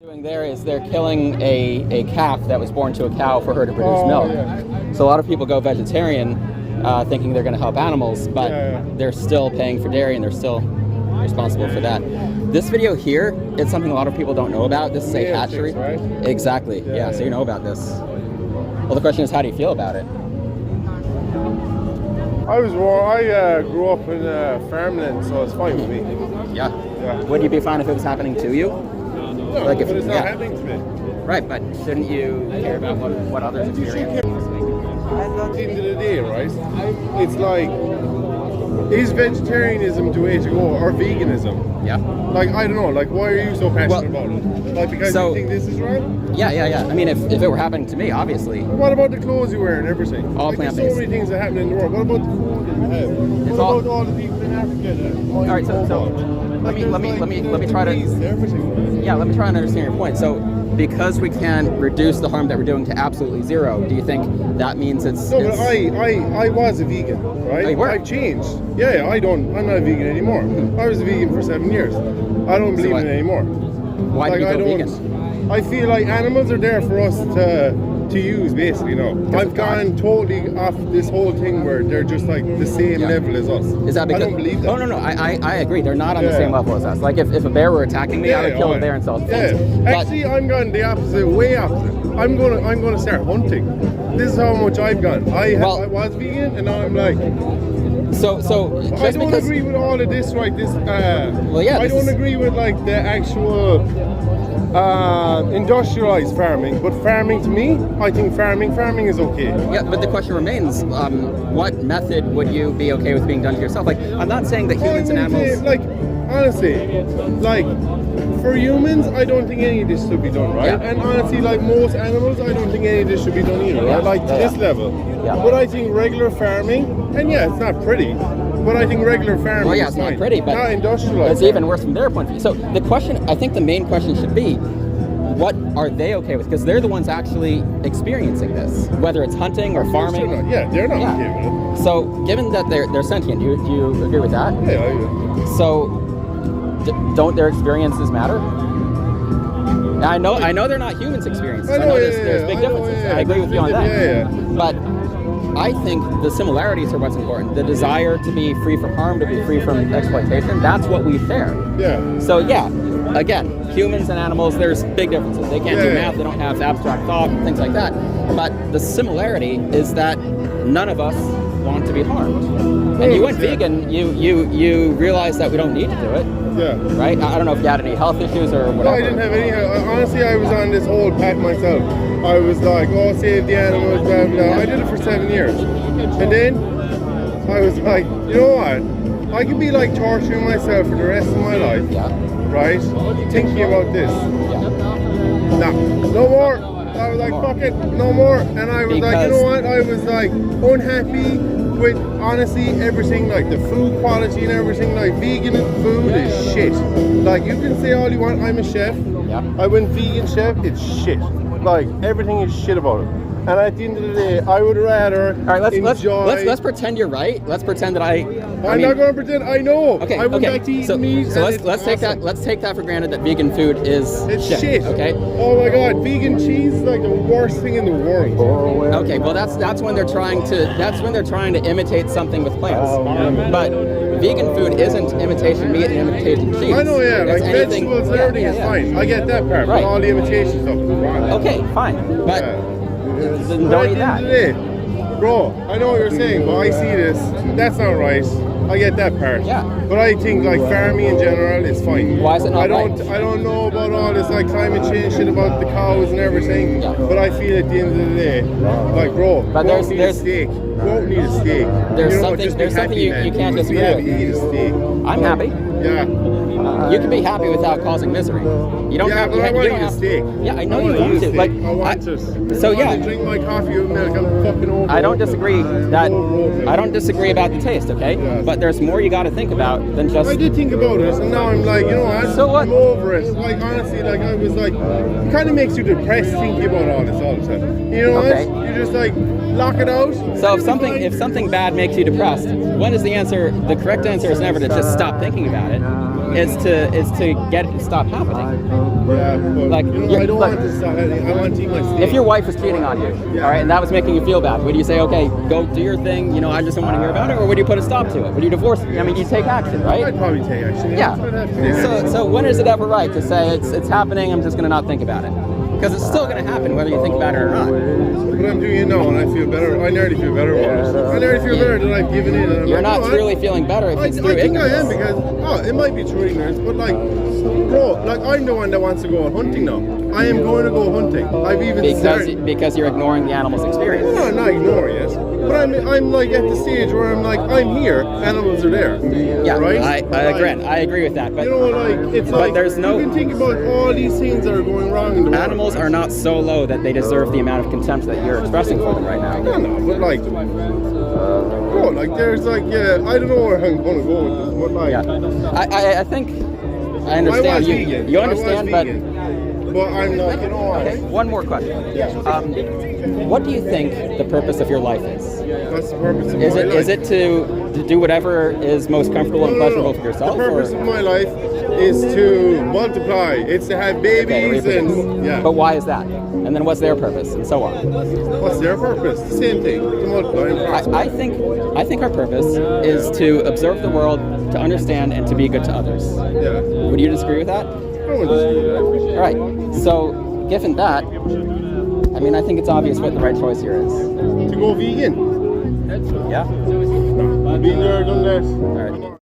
Doing there is they're killing a calf that was born to a cow for her to produce milk. So a lot of people go vegetarian thinking they're going to help animals, but they're still paying for dairy and they're still responsible for that. This video here is something a lot of people don't know about. This is a hatchery. Right? Exactly. Yeah, so you know about this. Well, the question is, how do you feel about it? I grew up in farmland, so it's fine with me. Yeah. Would you be fine if it was happening to you? No, Like if- but it's not yeah. happening to me. Right, but shouldn't you care about what others experience? At the end of the day, right? It's like, is vegetarianism the way to go, or veganism? Yeah. Like, I don't know, like, why are you so passionate about it? Like, because so- you think this is right? Yeah. I mean, if it were happening to me, obviously. What about the clothes you wear and everything? All like, there's plant-based. so many things that happen in the world. What about the food that you have? What all- about all the people in Africa that All right, so let me try to everything. yeah, let me try and understand your point. So, because we can reduce the harm that we're doing to absolutely zero, do you think that means it's? No, but it's- I was a vegan, right? Oh, you were? I've changed. Yeah, I'm not a vegan anymore. I was a vegan for 7 years. I don't believe what? in it anymore. Why did you I go don't. vegan? I feel like animals are there for us to use, basically. No, I've of God. gone totally off this whole thing where they're just like the same Yeah. level as us. Is that because? I don't believe that. Oh no, I agree. They're not on the Yeah. same level as us. Like if a bear were attacking me, I would kill a bear and sell it. Yeah, actually, I'm going the opposite, way opposite. I'm gonna start hunting. This is how much I've gone. I was vegan, and now I'm like, So just I don't because agree with all of this, right? This, Well, yeah, I this don't is- agree with like the actual industrialized farming, but farming to me, I think farming is okay. yeah, but the question remains: what method would you be okay with being done to yourself? Like, I'm not saying that humans and I would say, animals. like, honestly, like, for humans, I don't think any of this should be done, right? Yeah. And honestly, like most animals, I don't think any of this should be done either, right? Like to this level. Yeah. But I think regular farming, and yeah, it's not pretty, but I think regular farming Well, yeah, is it's not fine. pretty, but not industrialized. it's even worse from their point of view. So the question, I think the main question should be, what are they okay with? Because they're the ones actually experiencing this, whether it's hunting or farming. They're not Yeah. okay with it. So given that they're sentient, do you agree with that? Yeah, So don't their experiences matter? Now, I know they're not humans' experiences. I know there's big differences. I agree with you on that. Yeah. But I think the similarities are what's important. The desire to be free from harm, to be free from exploitation, that's what we share. Yeah. So yeah, again, humans and animals, there's big differences. They can't do Yeah. math, they don't have abstract thought, things like that. But the similarity is that none of us want to be harmed. And you went Yeah. vegan, you realized that we don't need to do it, Yeah. right? I don't know if you had any health issues or No, whatever. I didn't have any. Honestly, I was on this whole pack myself. I was like, oh, save the animals, blah, blah. I did it for 7 years. And then I was like, you know what? I could be like torturing myself for the rest of my life, Yeah, right? Thinking about this. yeah. No more. I was like, fuck it, no more. And I was like, you know what? I was like unhappy with honestly everything, like the food quality and everything. Like vegan food is shit. Like you can say all you want, I'm a chef. Yeah. I went vegan chef, it's shit. Like everything is shit about it. And at the end of the day, I would rather All right, enjoy. let's pretend you're right. Let's pretend that I'm not going to pretend I know. Okay, I went okay. back to eat So meat. and it's let's take that. awesome. Let's take that for granted that vegan food is It's shit. Okay. Oh my god, vegan cheese is like the worst thing in the world. Okay. Well, that's when they're trying to imitate something with plants. But vegan food isn't imitation meat and imitation cheese. I know, yeah, It's like anything- vegetables and yeah, everything yeah, is yeah. fine. I get that part, Right. but all the imitation stuff is wrong. Okay, fine. But then But don't at eat the that. end of the day, bro, I know what you're saying, but I see this. That's not right. I get that part. Yeah. But I think like farming in general is fine. Why is it not I don't. right? I don't know about all this like climate change shit about the cows and everything. Yeah. But I feel at the end of the day, like bro, But go out and eat a there's- steak. Go out and eat a steak. There's You know, something- just be there's something happy, you man. can't Just be disagree happy, with. eat a steak. I'm happy. Yeah. You can be happy without causing misery. You don't Yeah, have. but you I ha- want you to don't eat a have- steak. Yeah, I know I you wanna want eat a to. steak. Like, I want to. So I yeah. want to drink my coffee with milk. I'm fucking over. I don't disagree that Over. I don't disagree about the taste, okay? Yeah. But there's more you got to think about than just. I did think about it, and now I'm like, you know what? So what? I'm over it. Like honestly, like I was like, it kind of makes you depressed thinking about all this all the time. You know Okay. what? You just like lock it out. So if something bad makes you depressed, when is the answer? The correct answer is never to just stop thinking about it. is to get it to stop happening. Yeah, but, Like, you know, you're- I don't like- want to stop. I want to eat my steak. If your wife was cheating on you, Yeah. all right, and that was making you feel bad, would you say, okay, go do your thing, you know, I just don't want to hear about it, or would you put a stop to it? Would you divorce? I mean, you take action, right? I'd probably take action. Yeah. I'd have to take action. So when is it ever right to say it's happening? I'm just going to not think about it, because it's still going to happen whether you think about it or not. But I'm doing it now, and I feel better. I nearly feel better about it. I nearly feel better that I've given in. And I'm You're like, not no, truly feeling better if I it's think through I ignorance. am because it might be through ignorance, but like, bro, like I'm the one that wants to go out hunting now. I am going to go hunting. I've even started. Because you're ignoring the animal's experience. No, I'm not ignoring it, but I'm like at the stage where I'm like I'm here. Animals are there. Yeah, right. I agree with that. But You know, like it's but like there's no you can think about all these things that are going wrong in the world. animals are not so low that they deserve the amount of contempt that you're expressing for them right now. I know, but like, bro, like there's like, I don't know where I'm gonna go with this, but like, Yeah, I think I understand. I was you vegan. you I was understand, but vegan. But I'm like, you know what? okay. One more question. What do you think the purpose of your life is? That's the purpose of Is my it life. is it to do whatever is most comfortable and pleasurable for yourself? The purpose or? of my life is to multiply. It's to have babies Okay, and yeah. But why is that? And then what's their purpose, and so on. What's their purpose? The same thing. To multiply and prosper. I think our purpose is to observe the world, to understand, and to be good to others. Yeah. Would you disagree with that? I would disagree with that. All right. So, given that, I mean, I think it's obvious what the right choice here is. To go vegan. Yeah. Been there, done that. All right.